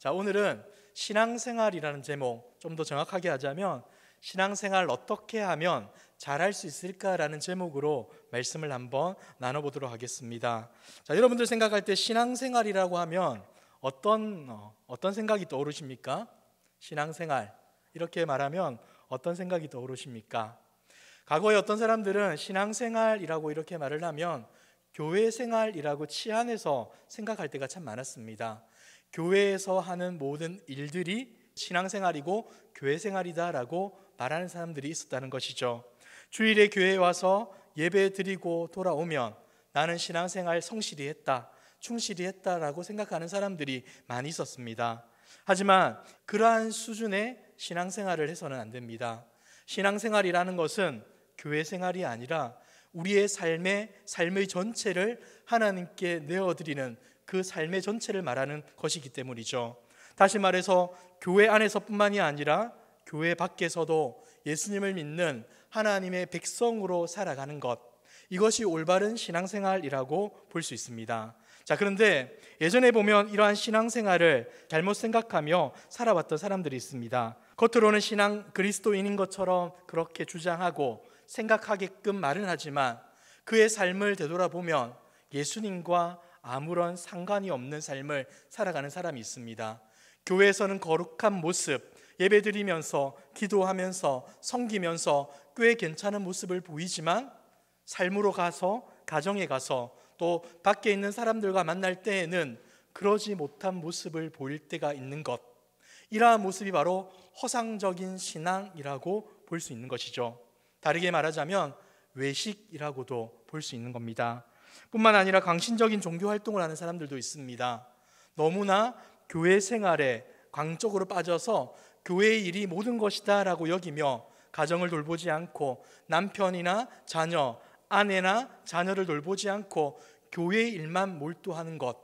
자, 오늘은 신앙생활이라는 제목, 좀 더 정확하게 하자면 신앙생활 어떻게 하면 잘할 수 있을까라는 제목으로 말씀을 한번 나눠보도록 하겠습니다. 자, 여러분들 생각할 때 신앙생활이라고 하면 어떤 생각이 떠오르십니까? 신앙생활 이렇게 말하면 어떤 생각이 떠오르십니까? 과거에 어떤 사람들은 신앙생활이라고 이렇게 말을 하면 교회생활이라고 치안해서 생각할 때가 참 많았습니다. 교회에서 하는 모든 일들이 신앙생활이고 교회생활이다라고 말하는 사람들이 있었다는 것이죠. 주일에 교회에 와서 예배 드리고 돌아오면 나는 신앙생활 성실히 했다, 충실히 했다라고 생각하는 사람들이 많이 있었습니다. 하지만 그러한 수준의 신앙생활을 해서는 안 됩니다. 신앙생활이라는 것은 교회생활이 아니라 우리의 삶의 전체를 하나님께 내어드리는 그 삶의 전체를 말하는 것이기 때문이죠. 다시 말해서 교회 안에서뿐만이 아니라 교회 밖에서도 예수님을 믿는 하나님의 백성으로 살아가는 것, 이것이 올바른 신앙생활이라고 볼 수 있습니다. 자, 그런데 예전에 보면 이러한 신앙생활을 잘못 생각하며 살아왔던 사람들이 있습니다. 겉으로는 신앙 그리스도인인 것처럼 그렇게 주장하고 생각하게끔 말은 하지만 그의 삶을 되돌아보면 예수님과 아무런 상관이 없는 삶을 살아가는 사람이 있습니다. 교회에서는 거룩한 모습, 예배드리면서 기도하면서 섬기면서 꽤 괜찮은 모습을 보이지만 삶으로 가서, 가정에 가서 또 밖에 있는 사람들과 만날 때에는 그러지 못한 모습을 보일 때가 있는 것, 이러한 모습이 바로 허상적인 신앙이라고 볼 수 있는 것이죠. 다르게 말하자면 외식이라고도 볼 수 있는 겁니다. 뿐만 아니라 강신적인 종교 활동을 하는 사람들도 있습니다. 너무나 교회 생활에 광적으로 빠져서 교회의 일이 모든 것이다 라고 여기며 가정을 돌보지 않고 남편이나 자녀, 아내나 자녀를 돌보지 않고 교회의 일만 몰두하는 것,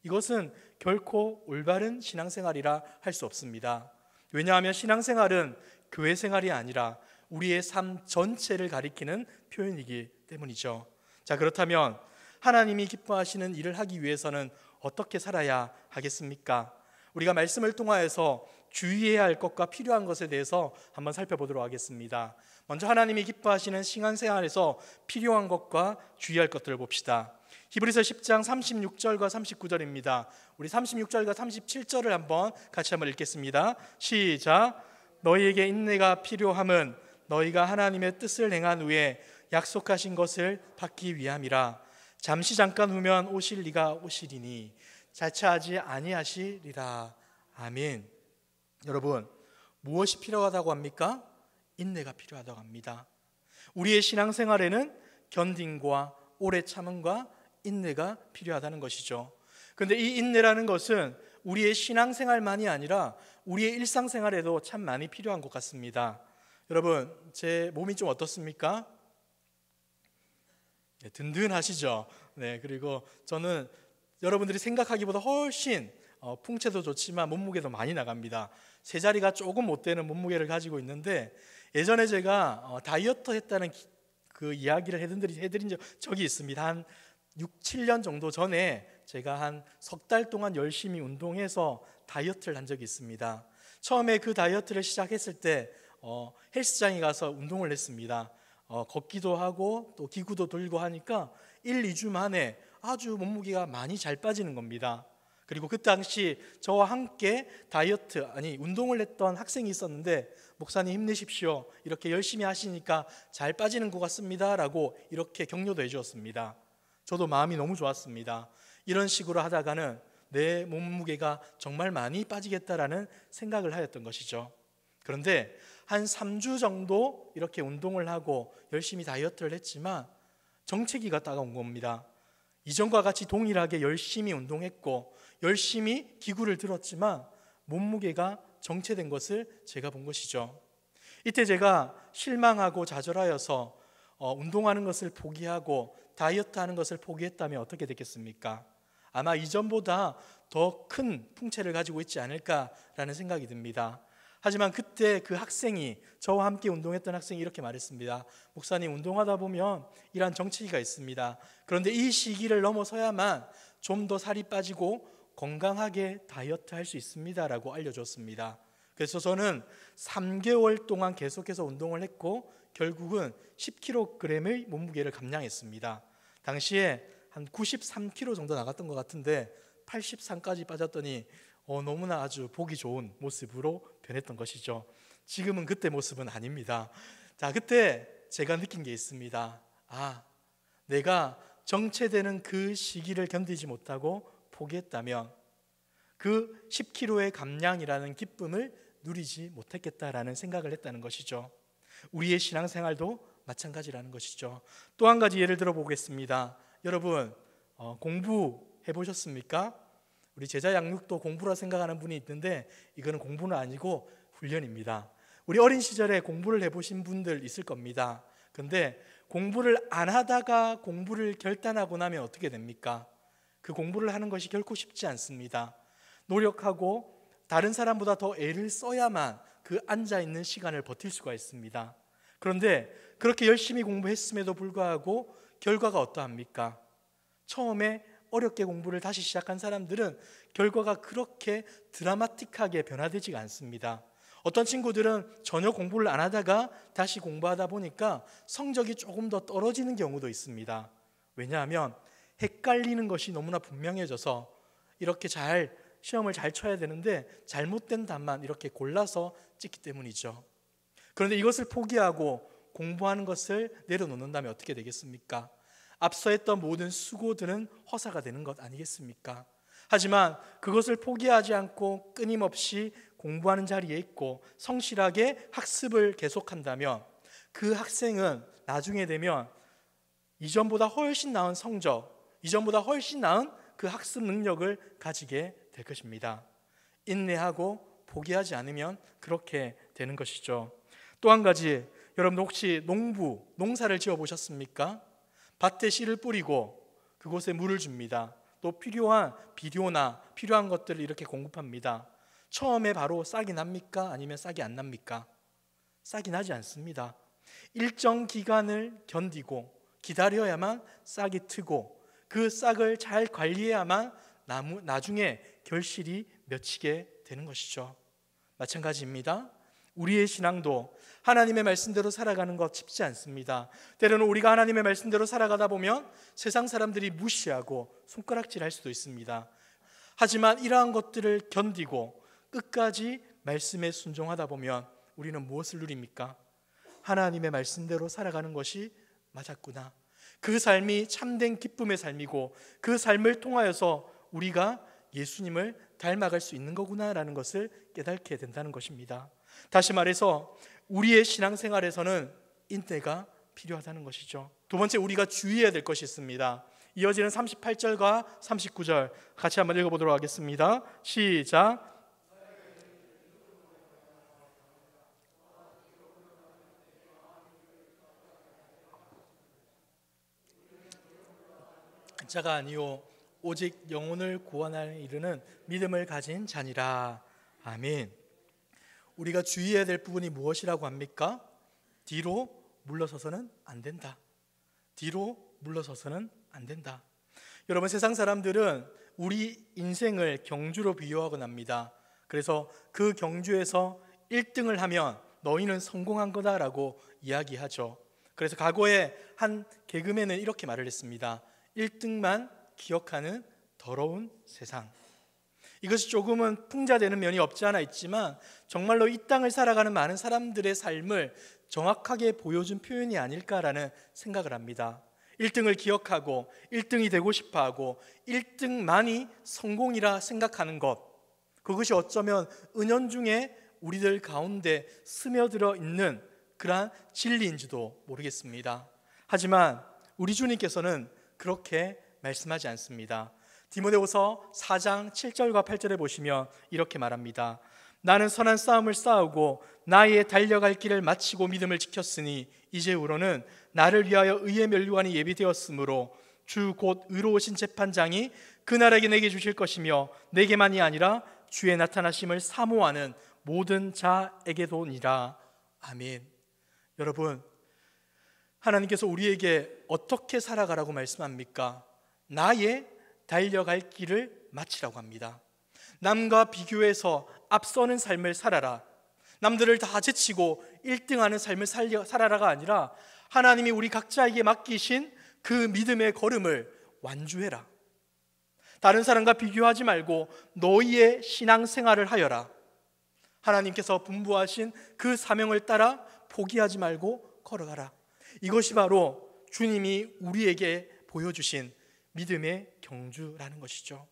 이것은 결코 올바른 신앙생활이라 할 수 없습니다. 왜냐하면 신앙생활은 교회 생활이 아니라 우리의 삶 전체를 가리키는 표현이기 때문이죠. 자, 그렇다면 하나님이 기뻐하시는 일을 하기 위해서는 어떻게 살아야 하겠습니까? 우리가 말씀을 통하여서 주의해야 할 것과 필요한 것에 대해서 한번 살펴보도록 하겠습니다. 먼저 하나님이 기뻐하시는 신앙생활에서 필요한 것과 주의할 것들을 봅시다. 히브리서 10장 36절과 39절입니다. 우리 36절과 37절을 한번 같이 한번 읽겠습니다. 시작. 너희에게 인내가 필요함은 너희가 하나님의 뜻을 행한 후에 약속하신 것을 받기 위함이라. 잠시 잠깐 후면 오실 이가 오시리니 자차하지 아니하시리라. 아멘. 여러분, 무엇이 필요하다고 합니까? 인내가 필요하다고 합니다. 우리의 신앙생활에는 견딤과 오래 참음과 인내가 필요하다는 것이죠. 그런데 이 인내라는 것은 우리의 신앙생활만이 아니라 우리의 일상생활에도 참 많이 필요한 것 같습니다. 여러분, 제 몸이 좀 어떻습니까? 네, 든든하시죠? 네, 그리고 저는 여러분들이 생각하기보다 훨씬 풍채도 좋지만 몸무게도 많이 나갑니다. 세 자리가 조금 못 되는 몸무게를 가지고 있는데, 예전에 제가 다이어트 했다는 그 이야기를 해드린 적이 있습니다. 한 6, 7년 정도 전에 제가 한 석 달 동안 열심히 운동해서 다이어트를 한 적이 있습니다. 처음에 그 다이어트를 시작했을 때 헬스장에 가서 운동을 했습니다. 걷기도 하고 또 기구도 들고 하니까 1, 2주 만에 아주 몸무게가 많이 잘 빠지는 겁니다. 그리고 그 당시 저와 함께 운동을 했던 학생이 있었는데, 목사님 힘내십시오, 이렇게 열심히 하시니까 잘 빠지는 것 같습니다 라고 이렇게 격려도 해주었습니다. 저도 마음이 너무 좋았습니다. 이런 식으로 하다가는 내 몸무게가 정말 많이 빠지겠다라는 생각을 하였던 것이죠. 그런데 한 3주 정도 이렇게 운동을 하고 열심히 다이어트를 했지만 정체기가 다가온 겁니다. 이전과 같이 동일하게 열심히 운동했고 열심히 기구를 들었지만 몸무게가 정체된 것을 제가 본 것이죠. 이때 제가 실망하고 좌절하여서 운동하는 것을 포기하고 다이어트하는 것을 포기했다면 어떻게 됐겠습니까? 아마 이전보다 더 큰 풍채를 가지고 있지 않을까라는 생각이 듭니다. 하지만 그때 그 학생이, 저와 함께 운동했던 학생이 이렇게 말했습니다. 목사님, 운동하다 보면 이러한 정체기가 있습니다. 그런데 이 시기를 넘어서야만 좀 더 살이 빠지고 건강하게 다이어트 할 수 있습니다라고 알려줬습니다. 그래서 저는 3개월 동안 계속해서 운동을 했고 결국은 10kg의 몸무게를 감량했습니다. 당시에 한 93kg 정도 나갔던 것 같은데 83까지 빠졌더니 너무나 아주 보기 좋은 모습으로 변했던 것이죠. 지금은 그때 모습은 아닙니다. 자, 그때 제가 느낀 게 있습니다. 내가 정체되는 그 시기를 견디지 못하고 포기했다면 그 10kg의 감량이라는 기쁨을 누리지 못했겠다라는 생각을 했다는 것이죠. 우리의 신앙생활도 마찬가지라는 것이죠. 또 한 가지 예를 들어 보겠습니다. 여러분, 공부해 보셨습니까? 우리 제자 양육도 공부라 생각하는 분이 있는데 이거는 공부는 아니고 훈련입니다. 우리 어린 시절에 공부를 해보신 분들 있을 겁니다. 근데 공부를 안 하다가 공부를 결단하고 나면 어떻게 됩니까? 그 공부를 하는 것이 결코 쉽지 않습니다. 노력하고 다른 사람보다 더 애를 써야만 그 앉아있는 시간을 버틸 수가 있습니다. 그런데 그렇게 열심히 공부했음에도 불구하고 결과가 어떠합니까? 처음에 어렵게 공부를 다시 시작한 사람들은 결과가 그렇게 드라마틱하게 변화되지가 않습니다. 어떤 친구들은 전혀 공부를 안 하다가 다시 공부하다 보니까 성적이 조금 더 떨어지는 경우도 있습니다. 왜냐하면 헷갈리는 것이 너무나 분명해져서 이렇게 시험을 잘 쳐야 되는데 잘못된 답만 이렇게 골라서 찍기 때문이죠. 그런데 이것을 포기하고 공부하는 것을 내려놓는다면 어떻게 되겠습니까? 앞서 했던 모든 수고들은 허사가 되는 것 아니겠습니까? 하지만 그것을 포기하지 않고 끊임없이 공부하는 자리에 있고 성실하게 학습을 계속한다면 그 학생은 나중에 되면 이전보다 훨씬 나은 성적, 이전보다 훨씬 나은 그 학습 능력을 가지게 될 것입니다. 인내하고 포기하지 않으면 그렇게 되는 것이죠. 또 한 가지, 여러분 혹시 농사를 지어 보셨습니까? 밭에 씨를 뿌리고 그곳에 물을 줍니다. 또 필요한 비료나 필요한 것들을 이렇게 공급합니다. 처음에 바로 싹이 납니까? 아니면 싹이 안 납니까? 싹이 나지 않습니다. 일정 기간을 견디고 기다려야만 싹이 트고 그 싹을 잘 관리해야만 나중에 결실이 맺히게 되는 것이죠. 마찬가지입니다. 우리의 신앙도 하나님의 말씀대로 살아가는 것 쉽지 않습니다. 때로는 우리가 하나님의 말씀대로 살아가다 보면 세상 사람들이 무시하고 손가락질할 수도 있습니다. 하지만 이러한 것들을 견디고 끝까지 말씀에 순종하다 보면 우리는 무엇을 누립니까? 하나님의 말씀대로 살아가는 것이 맞았구나. 그 삶이 참된 기쁨의 삶이고 그 삶을 통하여서 우리가 예수님을 닮아갈 수 있는 거구나라는 것을 깨닫게 된다는 것입니다. 다시 말해서 우리의 신앙생활에서는 인내가 필요하다는 것이죠. 두 번째, 우리가 주의해야 될 것이 있습니다. 이어지는 38절과 39절 같이 한번 읽어보도록 하겠습니다. 시작. 자가 아니요 오직 영혼을 구원하는 이르는 믿음을 가진 자니라. 아멘. 우리가 주의해야 될 부분이 무엇이라고 합니까? 뒤로 물러서서는 안 된다. 뒤로 물러서서는 안 된다. 여러분, 세상 사람들은 우리 인생을 경주로 비유하곤 합니다. 그래서 그 경주에서 1등을 하면 너희는 성공한 거다라고 이야기하죠. 그래서 과거에 한 개그맨은 이렇게 말을 했습니다. 1등만 기억하는 더러운 세상. 이것이 조금은 풍자되는 면이 없지 않아 있지만 정말로 이 땅을 살아가는 많은 사람들의 삶을 정확하게 보여준 표현이 아닐까라는 생각을 합니다. 1등을 기억하고 1등이 되고 싶어하고 1등만이 성공이라 생각하는 것, 그것이 어쩌면 은연중에 우리들 가운데 스며들어 있는 그러한 진리인지도 모르겠습니다. 하지만 우리 주님께서는 그렇게 말씀하지 않습니다. 디모데후서 4장 7절과 8절에 보시면 이렇게 말합니다. 나는 선한 싸움을 싸우고 나의 달려갈 길을 마치고 믿음을 지켰으니 이제후로는 나를 위하여 의의 면류관이 예비되었으므로 주 곧 의로우신 재판장이 그날에게 내게 주실 것이며 내게만이 아니라 주의 나타나심을 사모하는 모든 자에게도니라. 아멘. 여러분, 하나님께서 우리에게 어떻게 살아가라고 말씀합니까? 나의 달려갈 길을 마치라고 합니다. 남과 비교해서 앞서는 삶을 살아라. 남들을 다 제치고 1등하는 삶을 살아라가 아니라 하나님이 우리 각자에게 맡기신 그 믿음의 걸음을 완주해라. 다른 사람과 비교하지 말고 너희의 신앙생활을 하여라. 하나님께서 분부하신 그 사명을 따라 포기하지 말고 걸어가라. 이것이 바로 주님이 우리에게 보여주신 믿음의 경주라는 것이죠.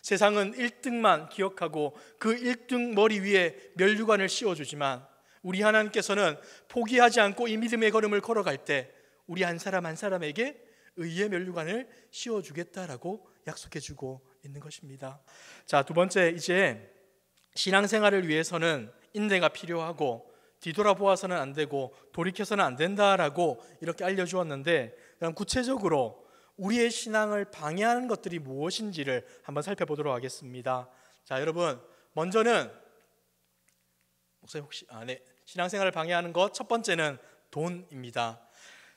세상은 1등만 기억하고 그 1등 머리 위에 면류관을 씌워주지만 우리 하나님께서는 포기하지 않고 이 믿음의 걸음을 걸어갈 때 우리 한 사람 한 사람에게 의의 면류관을 씌워주겠다라고 약속해주고 있는 것입니다. 자, 두 번째, 이제 신앙생활을 위해서는 인내가 필요하고 뒤돌아보아서는 안 되고 돌이켜서는 안 된다라고 이렇게 알려주었는데, 그럼 구체적으로 우리의 신앙을 방해하는 것들이 무엇인지를 한번 살펴보도록 하겠습니다. 자, 여러분, 먼저는 목사님 혹시 신앙생활을 방해하는 것 첫 번째는 돈입니다.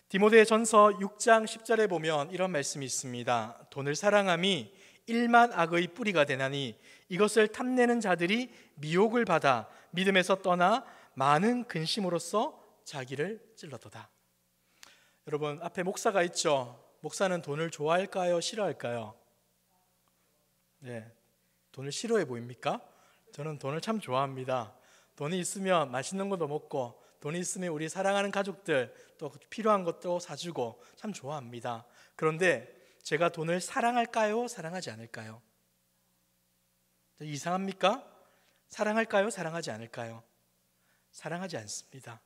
디모데전서 6장 10절에 보면 이런 말씀이 있습니다. 돈을 사랑함이 일만 악의 뿌리가 되나니 이것을 탐내는 자들이 미혹을 받아 믿음에서 떠나 많은 근심으로써 자기를 찔러도다. 여러분, 앞에 목사가 있죠. 목사는 돈을 좋아할까요? 싫어할까요? 네, 돈을 싫어해 보입니까? 저는 돈을 참 좋아합니다. 돈이 있으면 맛있는 것도 먹고, 돈이 있으면 우리 사랑하는 가족들 또 필요한 것도 사주고 참 좋아합니다. 그런데 제가 돈을 사랑할까요? 사랑하지 않을까요? 이상합니까? 사랑할까요? 사랑하지 않을까요? 사랑하지 않습니다.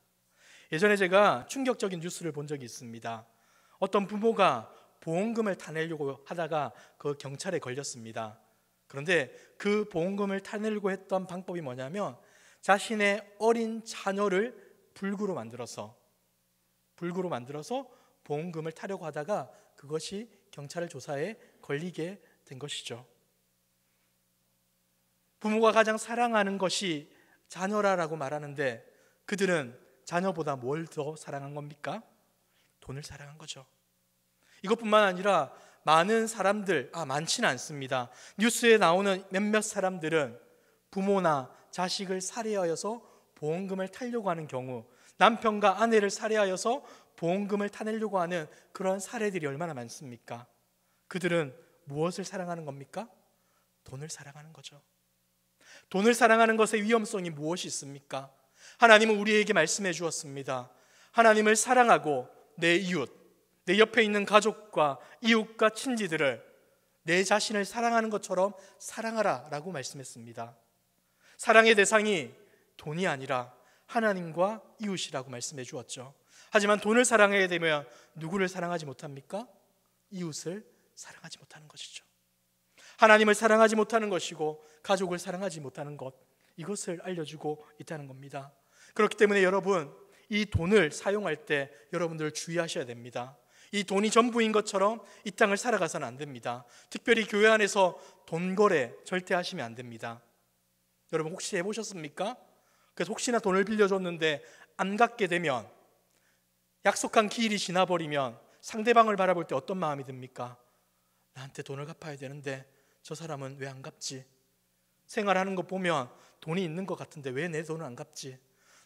예전에 제가 충격적인 뉴스를 본 적이 있습니다. 어떤 부모가 보험금을 타내려고 하다가 그 경찰에 걸렸습니다. 그런데 그 보험금을 타내려고 했던 방법이 뭐냐면 자신의 어린 자녀를 불구로 만들어서 보험금을 타려고 하다가 그것이 경찰 조사에 걸리게 된 것이죠. 부모가 가장 사랑하는 것이 자녀라고 말하는데 그들은 자녀보다 뭘 더 사랑한 겁니까? 돈을 사랑한 거죠. 이것뿐만 아니라 많은 사람들, 많지는 않습니다. 뉴스에 나오는 몇몇 사람들은 부모나 자식을 살해하여서 보험금을 타려고 하는 경우, 남편과 아내를 살해하여서 보험금을 타내려고 하는 그런 사례들이 얼마나 많습니까? 그들은 무엇을 사랑하는 겁니까? 돈을 사랑하는 거죠. 돈을 사랑하는 것의 위험성이 무엇이 있습니까? 하나님은 우리에게 말씀해 주었습니다. 하나님을 사랑하고 내 이웃, 내 옆에 있는 가족과 이웃과 친지들을 내 자신을 사랑하는 것처럼 사랑하라 라고 말씀했습니다. 사랑의 대상이 돈이 아니라 하나님과 이웃이라고 말씀해 주었죠. 하지만 돈을 사랑하게 되면 누구를 사랑하지 못합니까? 이웃을 사랑하지 못하는 것이죠. 하나님을 사랑하지 못하는 것이고 가족을 사랑하지 못하는 것, 이것을 알려주고 있다는 겁니다. 그렇기 때문에 여러분, 이 돈을 사용할 때 여러분들 주의하셔야 됩니다. 이 돈이 전부인 것처럼 이 땅을 살아가서는 안 됩니다. 특별히 교회 안에서 돈 거래 절대 하시면 안 됩니다. 여러분 혹시 해보셨습니까? 그래서 혹시나 돈을 빌려줬는데 안 갚게 되면, 약속한 기일이 지나버리면 상대방을 바라볼 때 어떤 마음이 듭니까? 나한테 돈을 갚아야 되는데 저 사람은 왜 안 갚지? 생활하는 거 보면 돈이 있는 것 같은데 왜 내 돈을 안 갚지?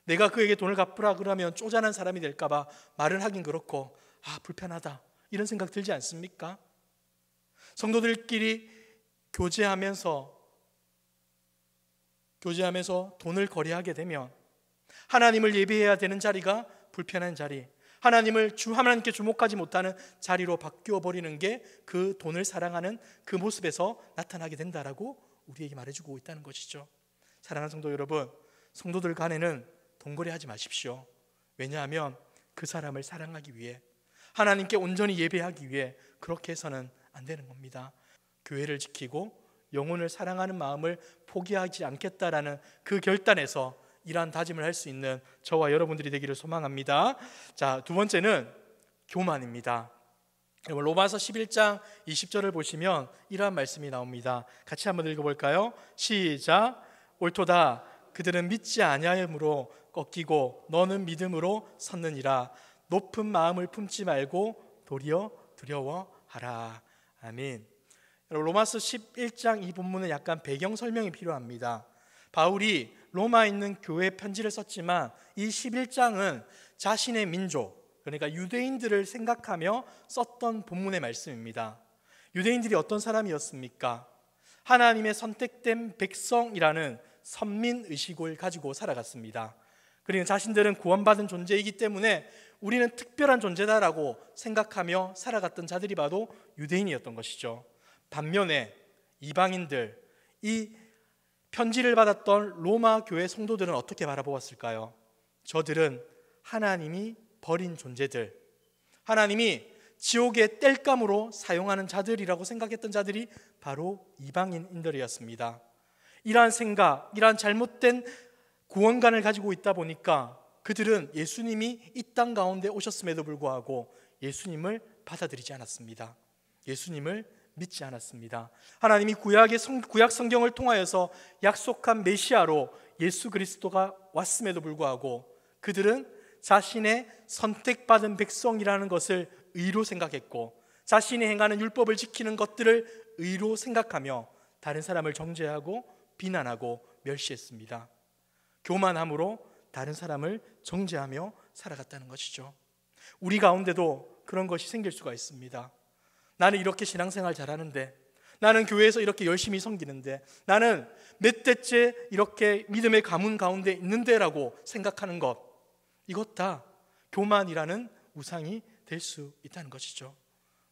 내가 그에게 돈을 갚으라 그러면 쪼잔한 사람이 될까 봐 말을 하긴 그렇고 불편하다, 이런 생각 들지 않습니까? 성도들끼리 교제하면서 돈을 거래하게 되면 하나님을 예배해야 되는 자리가 불편한 자리, 하나님께 주목하지 못하는 자리로 바뀌어 버리는 게 그 돈을 사랑하는 그 모습에서 나타나게 된다라고 우리에게 말해주고 있다는 것이죠. 사랑하는 성도 여러분, 성도들 간에는 돈거래하지 마십시오. 왜냐하면 그 사람을 사랑하기 위해, 하나님께 온전히 예배하기 위해 그렇게 해서는 안 되는 겁니다. 교회를 지키고 영혼을 사랑하는 마음을 포기하지 않겠다라는 그 결단에서 이러한 다짐을 할 수 있는 저와 여러분들이 되기를 소망합니다. 자, 두 번째는 교만입니다. 로마서 11장 20절을 보시면 이러한 말씀이 나옵니다. 같이 한번 읽어볼까요? 시작. 옳도다. 그들은 믿지 아니하므로 꺾이고 너는 믿음으로 섰느니라. 높은 마음을 품지 말고 도리어 두려워하라. 아멘. 여러분, 로마서 11장 이 본문은 약간 배경 설명이 필요합니다. 바울이 로마에 있는 교회에 편지를 썼지만 이 11장은 자신의 민족, 그러니까 유대인들을 생각하며 썼던 본문의 말씀입니다. 유대인들이 어떤 사람이었습니까? 하나님의 선택된 백성이라는 선민의식을 가지고 살아갔습니다. 그리고 자신들은 구원받은 존재이기 때문에 우리는 특별한 존재다라고 생각하며 살아갔던 자들이 바로 유대인이었던 것이죠. 반면에 이방인들, 이 편지를 받았던 로마 교회 성도들은 어떻게 바라보았을까요? 저들은 하나님이 버린 존재들, 하나님이 지옥의 땔감으로 사용하는 자들이라고 생각했던 자들이 바로 이방인들이었습니다. 이러한 생각, 이러한 잘못된 구원관을 가지고 있다 보니까 그들은 예수님이 이 땅 가운데 오셨음에도 불구하고 예수님을 받아들이지 않았습니다. 예수님을 믿지 않았습니다. 하나님이 구약 성경을 통하여서 약속한 메시아로 예수 그리스도가 왔음에도 불구하고 그들은 자신의 선택받은 백성이라는 것을 의로 생각했고, 자신이 행하는 율법을 지키는 것들을 의로 생각하며 다른 사람을 정죄하고 비난하고 멸시했습니다. 교만함으로 다른 사람을 정죄하며 살아갔다는 것이죠. 우리 가운데도 그런 것이 생길 수가 있습니다. 나는 이렇게 신앙생활 잘하는데, 나는 교회에서 이렇게 열심히 섬기는데, 나는 몇 대째 이렇게 믿음의 가문 가운데 있는데 라고 생각하는 것, 이것 다 교만이라는 우상이 될 수 있다는 것이죠.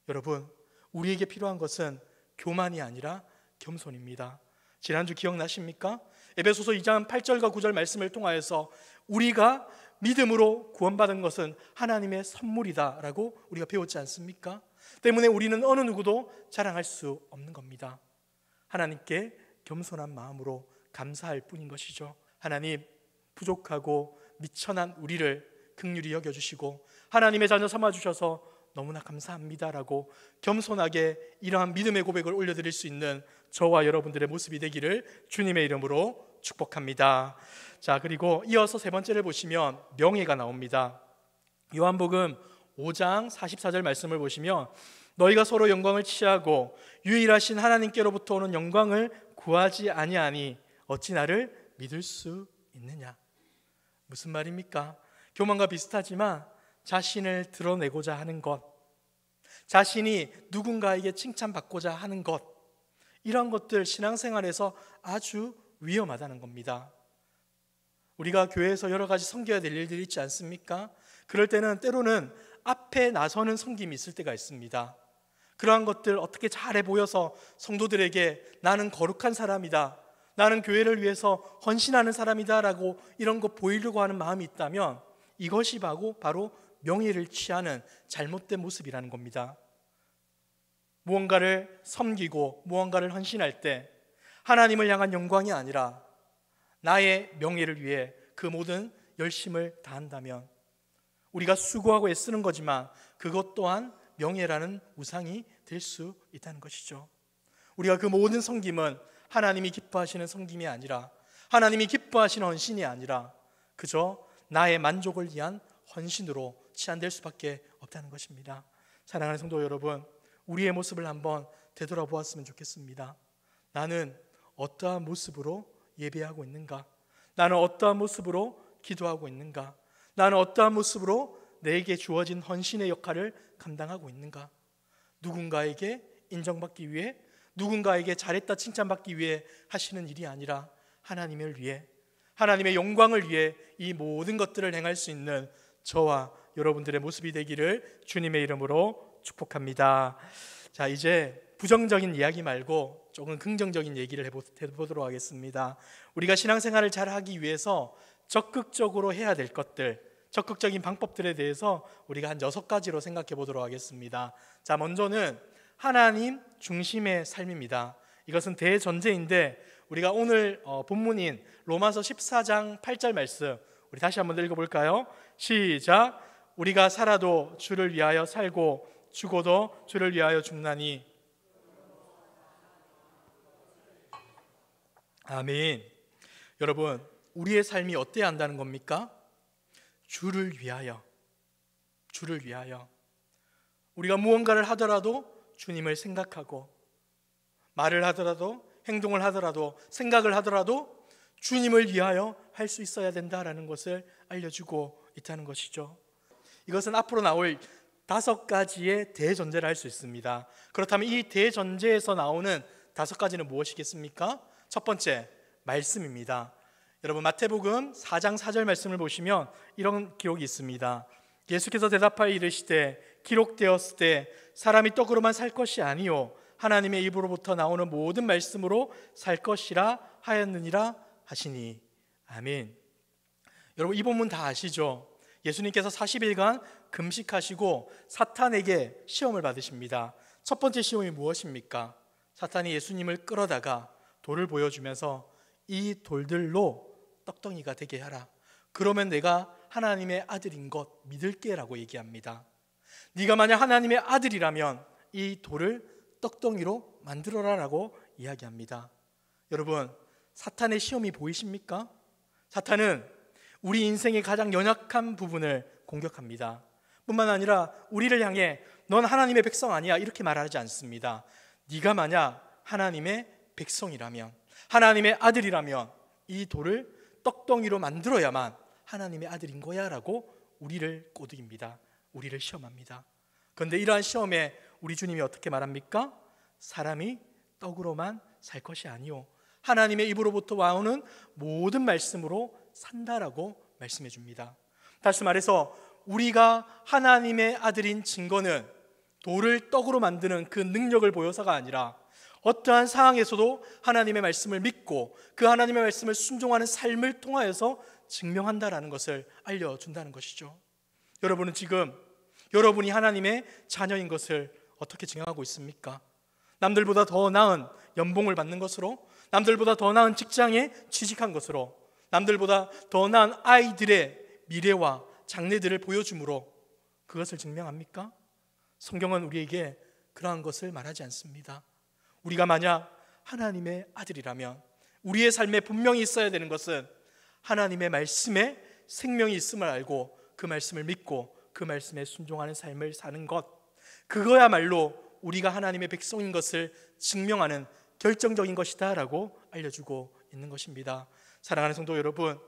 여러분, 우리에게 필요한 것은 교만이 아니라 겸손입니다. 지난주 기억나십니까? 에베소서 2장 8절과 9절 말씀을 통하여서 우리가 믿음으로 구원받은 것은 하나님의 선물이다 라고 우리가 배웠지 않습니까? 때문에 우리는 어느 누구도 자랑할 수 없는 겁니다. 하나님께 겸손한 마음으로 감사할 뿐인 것이죠. 하나님, 부족하고 미천한 우리를 긍휼히 여겨주시고 하나님의 자녀 삼아주셔서 너무나 감사합니다라고 겸손하게 이러한 믿음의 고백을 올려드릴 수 있는 저와 여러분들의 모습이 되기를 주님의 이름으로 축복합니다. 자, 그리고 이어서 세 번째를 보시면 명예가 나옵니다. 요한복음 5장 44절 말씀을 보시면 너희가 서로 영광을 취하고 유일하신 하나님께로부터 오는 영광을 구하지 아니하니 어찌 나를 믿을 수 있느냐. 무슨 말입니까? 교만과 비슷하지만 자신을 드러내고자 하는 것, 자신이 누군가에게 칭찬받고자 하는 것, 이런 것들 신앙생활에서 아주 위험하다는 겁니다. 우리가 교회에서 여러 가지 섬겨야 될 일들이 있지 않습니까? 그럴 때는 때로는 앞에 나서는 섬김이 있을 때가 있습니다. 그러한 것들 어떻게 잘해 보여서 성도들에게 나는 거룩한 사람이다, 나는 교회를 위해서 헌신하는 사람이다 라고 이런 거 보이려고 하는 마음이 있다면 이것이 바로 명예를 취하는 잘못된 모습이라는 겁니다. 무언가를 섬기고 무언가를 헌신할 때 하나님을 향한 영광이 아니라 나의 명예를 위해 그 모든 열심을 다한다면 우리가 수고하고 애쓰는 거지만 그것 또한 명예라는 우상이 될 수 있다는 것이죠. 우리가 그 모든 섬김은 하나님이 기뻐하시는 섬김이 아니라, 하나님이 기뻐하시는 헌신이 아니라 그저 나의 만족을 위한 헌신으로 치환될 수밖에 없다는 것입니다. 사랑하는 성도 여러분, 우리의 모습을 한번 되돌아보았으면 좋겠습니다. 나는 어떠한 모습으로 예배하고 있는가? 나는 어떠한 모습으로 기도하고 있는가? 나는 어떠한 모습으로 내게 주어진 헌신의 역할을 감당하고 있는가? 누군가에게 인정받기 위해, 누군가에게 잘했다 칭찬받기 위해 하시는 일이 아니라 하나님을 위해, 하나님의 영광을 위해 이 모든 것들을 행할 수 있는 저와 여러분들의 모습이 되기를 주님의 이름으로 축복합니다. 자, 이제 부정적인 이야기 말고 조금 긍정적인 얘기를 해보도록 하겠습니다. 우리가 신앙생활을 잘하기 위해서 적극적으로 해야 될 것들, 적극적인 방법들에 대해서 우리가 한 6가지로 생각해 보도록 하겠습니다. 자, 먼저는 하나님 중심의 삶입니다. 이것은 대전제인데 우리가 오늘 본문인 로마서 14장 8절 말씀 우리 다시 한번 읽어볼까요? 시작. 우리가 살아도 주를 위하여 살고 죽어도 주를 위하여 죽나니. 아멘. 여러분, 우리의 삶이 어때야 한다는 겁니까? 주를 위하여, 주를 위하여. 우리가 무언가를 하더라도 주님을 생각하고, 말을 하더라도, 행동을 하더라도, 생각을 하더라도 주님을 위하여 할 수 있어야 된다라는 것을 알려주고 있다는 것이죠. 이것은 앞으로 나올 5가지의 대전제를 할 수 있습니다. 그렇다면 이 대전제에서 나오는 5가지는 무엇이겠습니까? 첫 번째, 말씀입니다. 여러분, 마태복음 4장 4절 말씀을 보시면 이런 기록이 있습니다. 예수께서 대답하여 이르시되 기록되었을 때 사람이 떡으로만 살 것이 아니요 하나님의 입으로부터 나오는 모든 말씀으로 살 것이라 하였느니라 하시니. 아멘. 여러분, 이 본문 다 아시죠? 예수님께서 40일간 금식하시고 사탄에게 시험을 받으십니다. 첫 번째 시험이 무엇입니까? 사탄이 예수님을 끌어다가 돌을 보여주면서 이 돌들로 떡덩이가 되게 하라. 그러면 내가 하나님의 아들인 것 믿을게 라고 얘기합니다. 네가 만약 하나님의 아들이라면 이 돌을 떡덩이로 만들어라 라고 이야기합니다. 여러분, 사탄의 시험이 보이십니까? 사탄은 우리 인생의 가장 연약한 부분을 공격합니다. 뿐만 아니라 우리를 향해 넌 하나님의 백성 아니야 이렇게 말하지 않습니다. 네가 만약 하나님의 백성이라면, 하나님의 아들이라면 이 돌을 떡덩이로 만들어야만 하나님의 아들인 거야 라고 우리를 꼬드깁니다. 우리를 시험합니다. 그런데 이러한 시험에 우리 주님이 어떻게 말합니까? 사람이 떡으로만 살 것이 아니요 하나님의 입으로부터 나오는 모든 말씀으로 산다라고 말씀해 줍니다. 다시 말해서 우리가 하나님의 아들인 증거는 돌을 떡으로 만드는 그 능력을 보여서가 아니라 어떠한 상황에서도 하나님의 말씀을 믿고 그 하나님의 말씀을 순종하는 삶을 통하여서 증명한다라는 것을 알려준다는 것이죠. 여러분은 지금 여러분이 하나님의 자녀인 것을 어떻게 증명하고 있습니까? 남들보다 더 나은 연봉을 받는 것으로, 남들보다 더 나은 직장에 취직한 것으로, 남들보다 더 나은 아이들의 미래와 장래들을 보여줌으로 그것을 증명합니까? 성경은 우리에게 그러한 것을 말하지 않습니다. 우리가 만약 하나님의 아들이라면 우리의 삶에 분명히 있어야 되는 것은 하나님의 말씀에 생명이 있음을 알고 그 말씀을 믿고 그 말씀에 순종하는 삶을 사는 것, 그거야말로 우리가 하나님의 백성인 것을 증명하는 결정적인 것이다 라고 알려주고 있는 것입니다. 사랑하는 성도 여러분,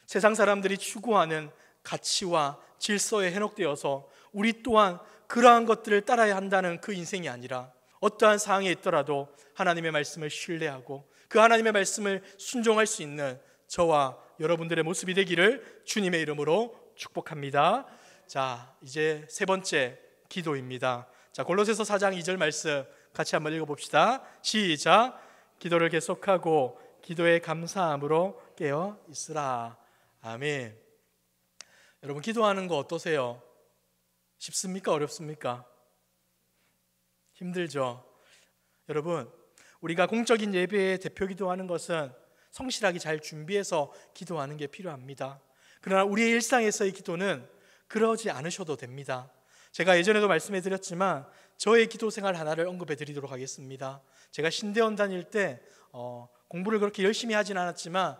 세상 사람들이 추구하는 가치와 질서에 현혹되어서 우리 또한 그러한 것들을 따라야 한다는 그 인생이 아니라 어떠한 상황에 있더라도 하나님의 말씀을 신뢰하고 그 하나님의 말씀을 순종할 수 있는 저와 여러분들의 모습이 되기를 주님의 이름으로 축복합니다. 자, 이제 세 번째 기도입니다. 자, 골로새서 4장 2절 말씀 같이 한번 읽어봅시다. 시작. 기도를 계속하고 기도에 감사함으로 깨어 있으라. 아멘. 여러분, 기도하는 거 어떠세요? 쉽습니까? 어렵습니까? 힘들죠. 여러분, 우리가 공적인 예배에 대표 기도하는 것은 성실하게 잘 준비해서 기도하는 게 필요합니다. 그러나 우리의 일상에서의 기도는 그러지 않으셔도 됩니다. 제가 예전에도 말씀해 드렸지만 저의 기도 생활 하나를 언급해 드리도록 하겠습니다. 제가 신대원 다닐 때 공부를 그렇게 열심히 하진 않았지만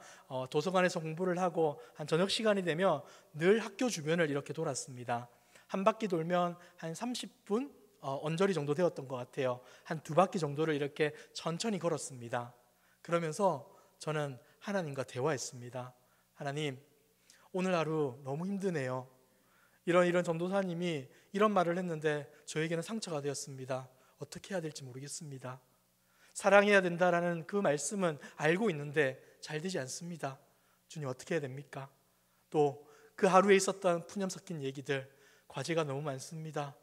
도서관에서 공부를 하고 한 저녁 시간이 되면 늘 학교 주변을 이렇게 돌았습니다. 한 바퀴 돌면 한 30분 언저리 정도 되었던 것 같아요. 한 2바퀴 정도를 이렇게 천천히 걸었습니다. 그러면서 저는 하나님과 대화했습니다. 하나님, 오늘 하루 너무 힘드네요. 이런 전도사님이 이런 말을 했는데 저에게는 상처가 되었습니다. 어떻게 해야 될지 모르겠습니다. 사랑해야 된다라는 그 말씀은 알고 있는데 잘 되지 않습니다. 주님, 어떻게 해야 됩니까? 또 그 하루에 있었던 푸념 섞인 얘기들, 과제가 너무 많습니다.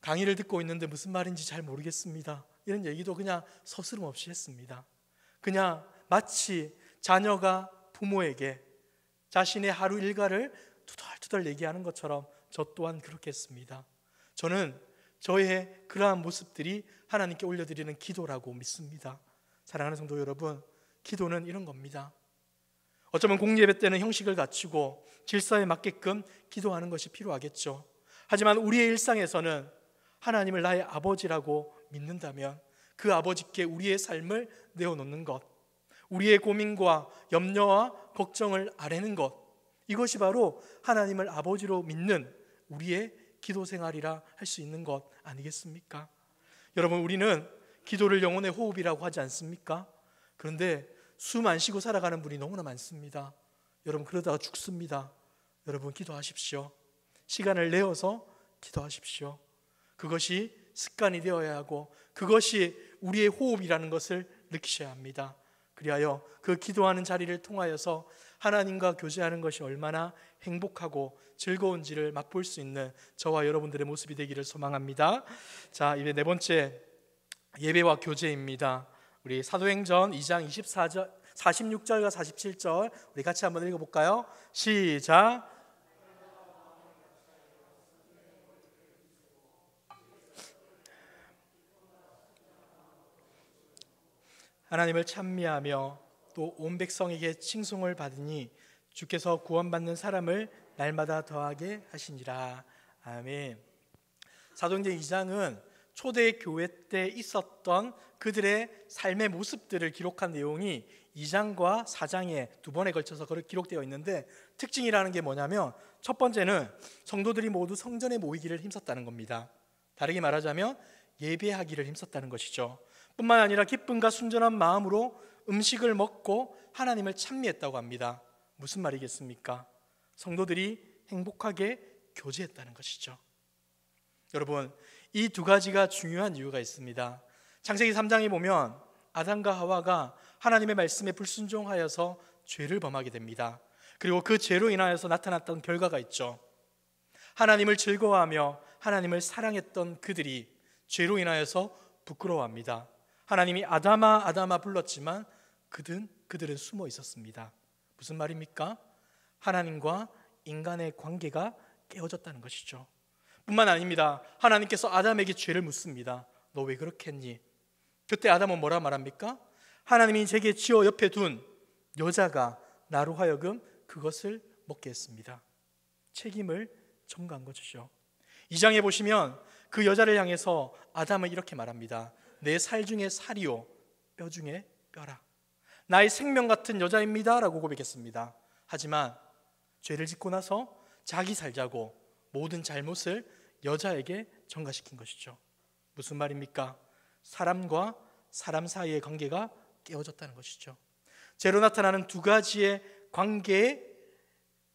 강의를 듣고 있는데 무슨 말인지 잘 모르겠습니다. 이런 얘기도 그냥 서스름 없이 했습니다. 그냥 마치 자녀가 부모에게 자신의 하루 일과를 투덜투덜 얘기하는 것처럼 저 또한 그렇게 했습니다. 저는 저의 그러한 모습들이 하나님께 올려드리는 기도라고 믿습니다. 사랑하는 성도 여러분, 기도는 이런 겁니다. 어쩌면 공예배 때는 형식을 갖추고 질서에 맞게끔 기도하는 것이 필요하겠죠. 하지만 우리의 일상에서는 하나님을 나의 아버지라고 믿는다면 그 아버지께 우리의 삶을 내어놓는 것, 우리의 고민과 염려와 걱정을 아뢰는 것, 이것이 바로 하나님을 아버지로 믿는 우리의 기도 생활이라 할 수 있는 것 아니겠습니까? 여러분, 우리는 기도를 영혼의 호흡이라고 하지 않습니까? 그런데 숨 안 쉬고 살아가는 분이 너무나 많습니다. 여러분, 그러다가 죽습니다. 여러분, 기도하십시오. 시간을 내어서 기도하십시오. 그것이 습관이 되어야 하고 그것이 우리의 호흡이라는 것을 느끼셔야 합니다. 그리하여 그 기도하는 자리를 통하여서 하나님과 교제하는 것이 얼마나 행복하고 즐거운지를 맛볼 수 있는 저와 여러분들의 모습이 되기를 소망합니다. 자, 이제 네 번째 예배와 교제입니다. 우리 사도행전 2장 24절, 46절과 47절 우리 같이 한번 읽어볼까요? 시작. 하나님을 찬미하며 또 온 백성에게 칭송을 받으니 주께서 구원받는 사람을 날마다 더하게 하시니라. 아멘. 사도행전 2장은 초대 교회 때 있었던 그들의 삶의 모습들을 기록한 내용이 2장과 4장에 두 번에 걸쳐서 기록되어 있는데, 특징이라는 게 뭐냐면 첫 번째는 성도들이 모두 성전에 모이기를 힘썼다는 겁니다. 다르게 말하자면 예배하기를 힘썼다는 것이죠. 뿐만 아니라 기쁨과 순전한 마음으로 음식을 먹고 하나님을 찬미했다고 합니다. 무슨 말이겠습니까? 성도들이 행복하게 교제했다는 것이죠. 여러분, 이 두 가지가 중요한 이유가 있습니다. 창세기 3장에 보면 아담과 하와가 하나님의 말씀에 불순종하여서 죄를 범하게 됩니다. 그리고 그 죄로 인하여서 나타났던 결과가 있죠. 하나님을 즐거워하며 하나님을 사랑했던 그들이 죄로 인하여서 부끄러워합니다. 하나님이 아담아 아담아 불렀지만 그들은 숨어 있었습니다. 무슨 말입니까? 하나님과 인간의 관계가 깨어졌다는 것이죠. 뿐만 아닙니다. 하나님께서 아담에게 죄를 묻습니다. 너 왜 그렇게 했니? 그때 아담은 뭐라 말합니까? 하나님이 제게 지어 옆에 둔 여자가 나로 하여금 그것을 먹게 했습니다. 책임을 전가한 것이죠. 2장에 보시면 그 여자를 향해서 아담은 이렇게 말합니다. 내 살 중에 살이요 뼈 중에 뼈라. 나의 생명 같은 여자입니다 라고 고백했습니다. 하지만 죄를 짓고 나서 자기 살자고 모든 잘못을 여자에게 전가시킨 것이죠. 무슨 말입니까? 사람과 사람 사이의 관계가 깨어졌다는 것이죠. 죄로 나타나는 두 가지의 관계의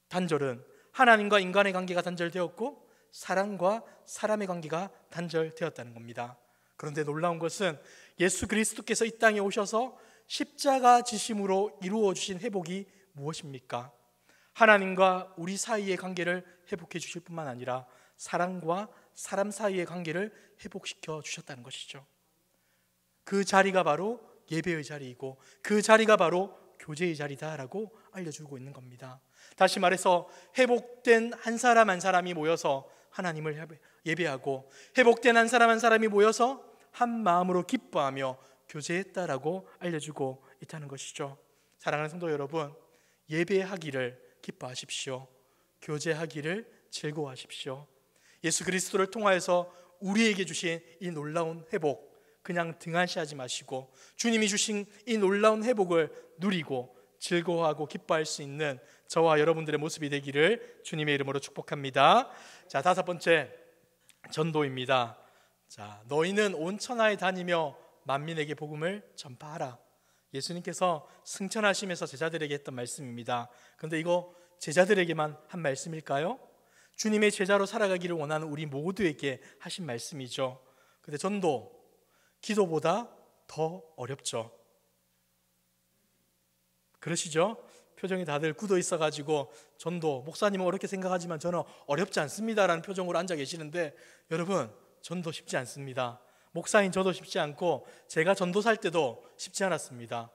단절은 하나님과 인간의 관계가 단절되었고 사람과 사람의 관계가 단절되었다는 겁니다. 그런데 놀라운 것은 예수 그리스도께서 이 땅에 오셔서 십자가 지심으로 이루어 주신 회복이 무엇입니까? 하나님과 우리 사이의 관계를 회복해 주실 뿐만 아니라 사람과 사람 사이의 관계를 회복시켜 주셨다는 것이죠. 그 자리가 바로 예배의 자리이고 그 자리가 바로 교제의 자리다라고 알려주고 있는 겁니다. 다시 말해서 회복된 한 사람 한 사람이 모여서 하나님을 예배하고 회복된 한 사람이 모여서 한 마음으로 기뻐하며 교제했다라고 알려주고 있다는 것이죠. 사랑하는 성도 여러분, 예배하기를 기뻐하십시오. 교제하기를 즐거워하십시오. 예수 그리스도를 통하여서 우리에게 주신 이 놀라운 회복, 그냥 등한시하지 마시고 주님이 주신 이 놀라운 회복을 누리고 즐거워하고 기뻐할 수 있는 저와 여러분들의 모습이 되기를 주님의 이름으로 축복합니다. 자, 다섯 번째, 전도입니다. 자, 너희는 온 천하에 다니며 만민에게 복음을 전파하라. 예수님께서 승천하시면서 제자들에게 했던 말씀입니다. 그런데 이거 제자들에게만 한 말씀일까요? 주님의 제자로 살아가기를 원하는 우리 모두에게 하신 말씀이죠. 그런데 전도, 기도보다 더 어렵죠. 그러시죠? 표정이 다들 굳어 있어가지고 전도, 목사님은 어렵게 생각하지만 저는 어렵지 않습니다라는 표정으로 앉아 계시는데, 여러분, 전도 쉽지 않습니다. 목사인 저도 쉽지 않고 제가 전도사일 때도 쉽지 않았습니다.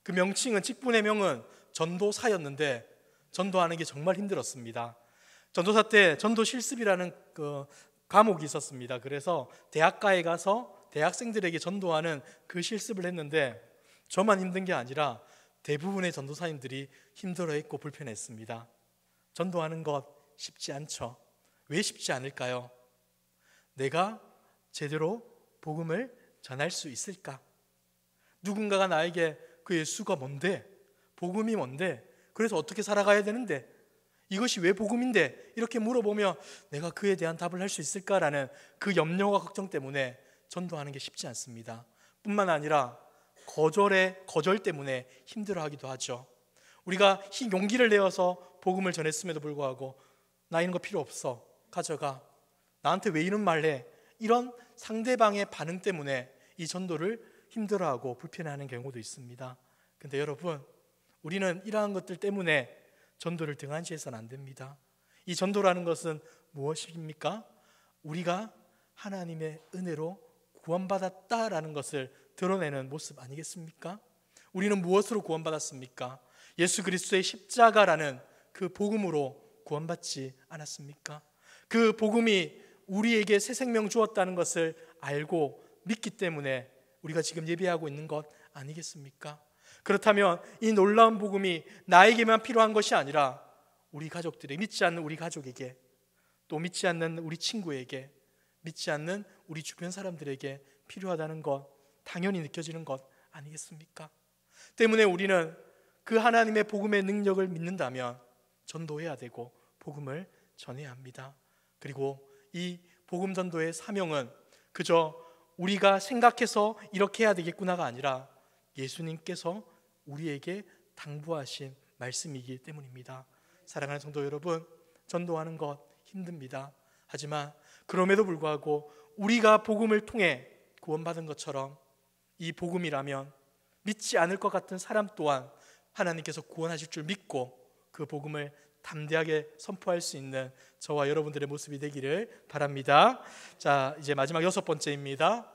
그 명칭은, 직분의 명은 전도사였는데 전도하는 게 정말 힘들었습니다. 전도사 때 전도 실습이라는 그 과목이 있었습니다. 그래서 대학가에 가서 대학생들에게 전도하는 그 실습을 했는데 저만 힘든 게 아니라 대부분의 전도사님들이 힘들어했고 불편했습니다. 전도하는 것 쉽지 않죠. 왜 쉽지 않을까요? 내가 제대로 복음을 전할 수 있을까? 누군가가 나에게 그 예수가 뭔데? 복음이 뭔데? 그래서 어떻게 살아가야 되는데? 이것이 왜 복음인데? 이렇게 물어보면 내가 그에 대한 답을 할 수 있을까라는 그 염려와 걱정 때문에 전도하는 게 쉽지 않습니다. 뿐만 아니라 거절 때문에 힘들어하기도 하죠. 우리가 용기를 내어서 복음을 전했음에도 불구하고 나 이런 거 필요 없어, 가져가, 나한테 왜 이런 말 해, 이런 상대방의 반응 때문에 이 전도를 힘들어하고 불편해하는 경우도 있습니다. 근데 여러분, 우리는 이러한 것들 때문에 전도를 등한시해서는 안 됩니다. 이 전도라는 것은 무엇입니까? 우리가 하나님의 은혜로 구원받았다라는 것을 드러내는 모습 아니겠습니까? 우리는 무엇으로 구원받았습니까? 예수 그리스도의 십자가라는 그 복음으로 구원받지 않았습니까? 그 복음이 우리에게 새 생명 주었다는 것을 알고 믿기 때문에 우리가 지금 예배하고 있는 것 아니겠습니까? 그렇다면 이 놀라운 복음이 나에게만 필요한 것이 아니라 우리 가족들에게, 믿지 않는 우리 가족에게, 또 믿지 않는 우리 친구에게, 믿지 않는 우리 주변 사람들에게 필요하다는 것 당연히 느껴지는 것 아니겠습니까? 때문에 우리는 그 하나님의 복음의 능력을 믿는다면 전도해야 되고 복음을 전해야 합니다. 그리고 이 복음 전도의 사명은 그저 우리가 생각해서 이렇게 해야 되겠구나가 아니라 예수님께서 우리에게 당부하신 말씀이기 때문입니다. 사랑하는 성도 여러분, 전도하는 것 힘듭니다. 하지만 그럼에도 불구하고 우리가 복음을 통해 구원받은 것처럼 이 복음이라면 믿지 않을 것 같은 사람 또한 하나님께서 구원하실 줄 믿고 그 복음을 담대하게 선포할 수 있는 저와 여러분들의 모습이 되기를 바랍니다. 자, 이제 마지막 6번째입니다.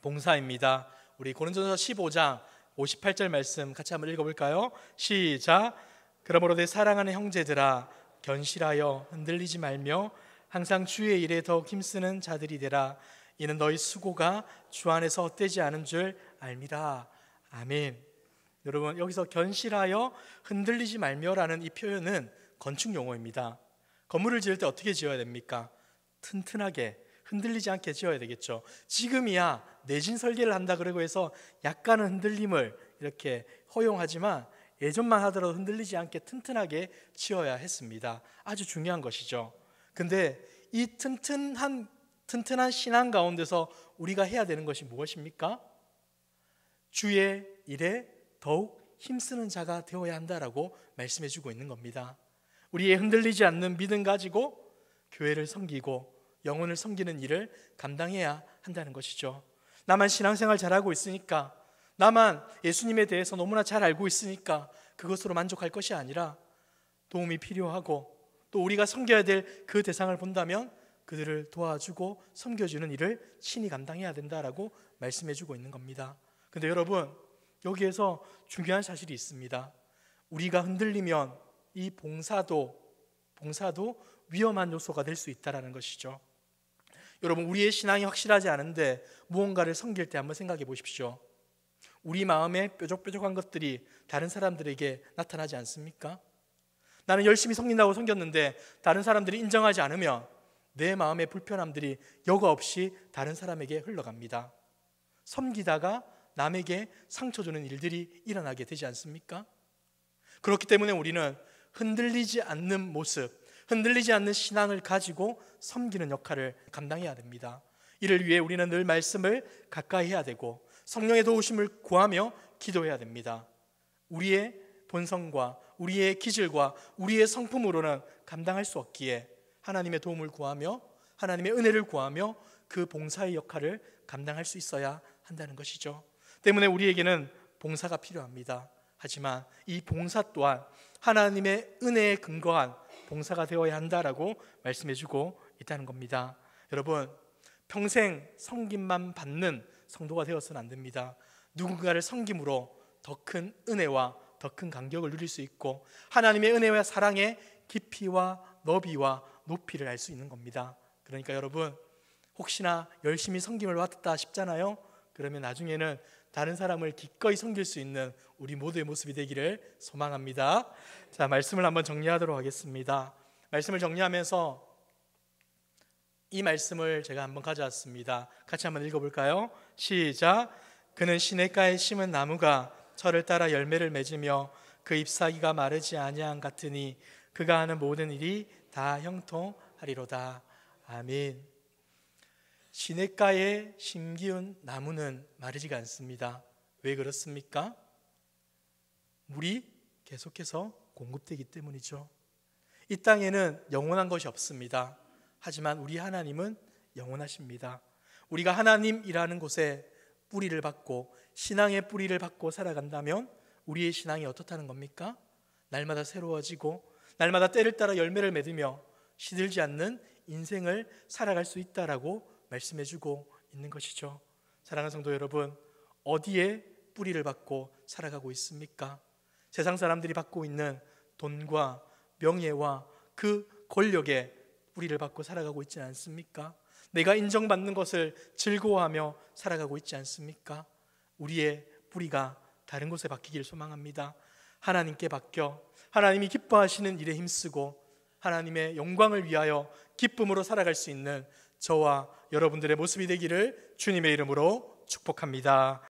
봉사입니다. 우리 고린도전서 15장 58절 말씀 같이 한번 읽어볼까요? 시작. 그러므로 내 사랑하는 형제들아, 견실하여 흔들리지 말며 항상 주의 일에 더욱 힘쓰는 자들이 되라. 이는 너희 수고가 주 안에서 헛되지 않은 줄 알미라. 아멘. 여러분, 여기서 견실하여 흔들리지 말며라는 이 표현은 건축 용어입니다. 건물을 지을 때 어떻게 지어야 됩니까? 튼튼하게, 흔들리지 않게 지어야 되겠죠. 지금이야 내진 설계를 한다 그러고 해서 약간은 흔들림을 이렇게 허용하지만 예전만 하더라도 흔들리지 않게 튼튼하게 지어야 했습니다. 아주 중요한 것이죠. 근데 이 튼튼한 신앙 가운데서 우리가 해야 되는 것이 무엇입니까? 주의 일에 더욱 힘쓰는 자가 되어야 한다라고 말씀해 주고 있는 겁니다. 우리의 흔들리지 않는 믿음 가지고 교회를 섬기고 영혼을 섬기는 일을 감당해야 한다는 것이죠. 나만 신앙생활 잘하고 있으니까, 나만 예수님에 대해서 너무나 잘 알고 있으니까 그것으로 만족할 것이 아니라 도움이 필요하고 또 우리가 섬겨야 될 그 대상을 본다면 그들을 도와주고 섬겨주는 일을 친히 감당해야 된다라고 말씀해 주고 있는 겁니다. 근데 여러분, 여기에서 중요한 사실이 있습니다. 우리가 흔들리면 이 봉사도 위험한 요소가 될 수 있다는 것이죠. 여러분, 우리의 신앙이 확실하지 않은데 무언가를 섬길 때 한번 생각해 보십시오. 우리 마음에 뾰족뾰족한 것들이 다른 사람들에게 나타나지 않습니까? 나는 열심히 섬긴다고 섬겼는데 다른 사람들이 인정하지 않으면 내 마음의 불편함들이 여과 없이 다른 사람에게 흘러갑니다. 섬기다가 남에게 상처 주는 일들이 일어나게 되지 않습니까? 그렇기 때문에 우리는 흔들리지 않는 모습, 흔들리지 않는 신앙을 가지고 섬기는 역할을 감당해야 됩니다. 이를 위해 우리는 늘 말씀을 가까이 해야 되고 성령의 도우심을 구하며 기도해야 됩니다. 우리의 본성과 우리의 기질과 우리의 성품으로는 감당할 수 없기에 하나님의 도움을 구하며 하나님의 은혜를 구하며 그 봉사의 역할을 감당할 수 있어야 한다는 것이죠. 때문에 우리에게는 봉사가 필요합니다. 하지만 이 봉사 또한 하나님의 은혜에 근거한 봉사가 되어야 한다라고 말씀해주고 있다는 겁니다. 여러분, 평생 섬김만 받는 성도가 되어서는 안 됩니다. 누군가를 섬김으로 더 큰 은혜와 더 큰 감격을 누릴 수 있고 하나님의 은혜와 사랑의 깊이와 너비와 높이를 알 수 있는 겁니다. 그러니까 여러분, 혹시나 열심히 섬김을 받았다 싶잖아요. 그러면 나중에는 다른 사람을 기꺼이 섬길 수 있는 우리 모두의 모습이 되기를 소망합니다. 자, 말씀을 한번 정리하도록 하겠습니다. 말씀을 정리하면서 이 말씀을 제가 한번 가져왔습니다. 같이 한번 읽어볼까요? 시작. 그는 시냇가에 심은 나무가 철을 따라 열매를 맺으며 그 잎사귀가 마르지 아니함 같으니 그가 하는 모든 일이 다 형통하리로다. 아멘. 시냇가에 심기운 나무는 마르지가 않습니다. 왜 그렇습니까? 물이 계속해서 공급되기 때문이죠. 이 땅에는 영원한 것이 없습니다. 하지만 우리 하나님은 영원하십니다. 우리가 하나님이라는 곳에 뿌리를 받고 신앙의 뿌리를 받고 살아간다면 우리의 신앙이 어떻다는 겁니까? 날마다 새로워지고 날마다 때를 따라 열매를 맺으며 시들지 않는 인생을 살아갈 수 있다라고 말씀해주고 있는 것이죠. 사랑하는 성도 여러분, 어디에 뿌리를 받고 살아가고 있습니까? 세상 사람들이 받고 있는 돈과 명예와 그 권력에 뿌리를 받고 살아가고 있지 않습니까? 내가 인정받는 것을 즐거워하며 살아가고 있지 않습니까? 우리의 뿌리가 다른 곳에 박히기를 소망합니다. 하나님께 박혀 하나님이 기뻐하시는 일에 힘쓰고 하나님의 영광을 위하여 기쁨으로 살아갈 수 있는 저와 여러분들의 모습이 되기를 주님의 이름으로 축복합니다.